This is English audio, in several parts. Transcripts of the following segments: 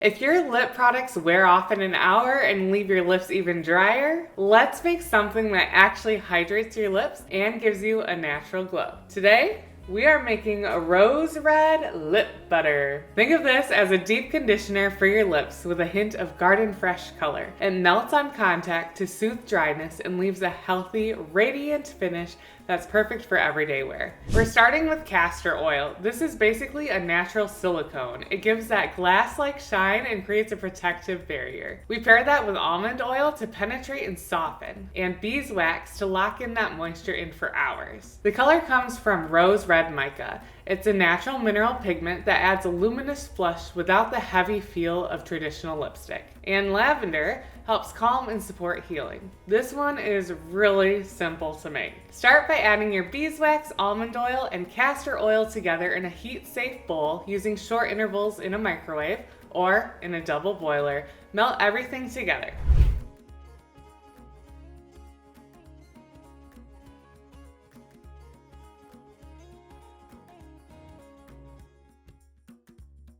If your lip products wear off in an hour and leave your lips even drier, let's make something that actually hydrates your lips and gives you a natural glow. Today, we are making a rose red lip butter. Think of this as a deep conditioner for your lips with a hint of garden fresh color. It melts on contact to soothe dryness and leaves a healthy, radiant finish that's perfect for everyday wear. We're starting with castor oil. This is basically a natural silicone. It gives that glass-like shine and creates a protective barrier. We pair that with almond oil to penetrate and soften, and beeswax to lock in that moisture in for hours. The color comes from rose red mica. It's a natural mineral pigment that adds a luminous flush without the heavy feel of traditional lipstick. And lavender helps calm and support healing. This one is really simple to make. Start by adding your beeswax, almond oil, and castor oil together in a heat-safe bowl using short intervals in a microwave or in a double boiler. Melt everything together.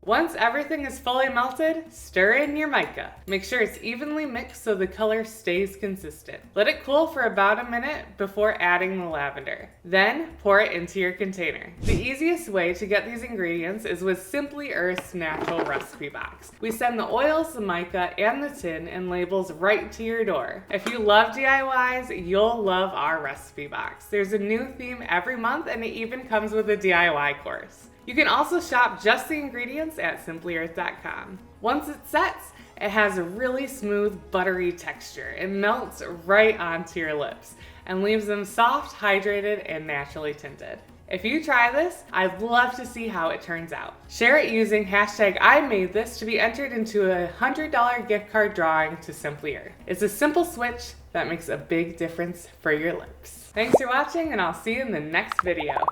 Once everything is fully melted, stir in your mica. Make sure it's evenly mixed so the color stays consistent. Let it cool for about a minute before adding the lavender. Then pour it into your container. The easiest way to get these ingredients is with Simply Earth's natural recipe box. We send the oils, the mica, and the tin and labels right to your door. If you love DIYs, you'll love our recipe box. There's a new theme every month, and it even comes with a DIY course. You can also shop just the ingredients at simplyearth.com. Once it sets, it has a really smooth, buttery texture. It melts right onto your lips and leaves them soft, hydrated, and naturally tinted. If you try this, I'd love to see how it turns out. Share it using #IMadeThis to be entered into a $100 gift card drawing to Simply Earth. It's a simple switch that makes a big difference for your lips. Thanks for watching, and I'll see you in the next video.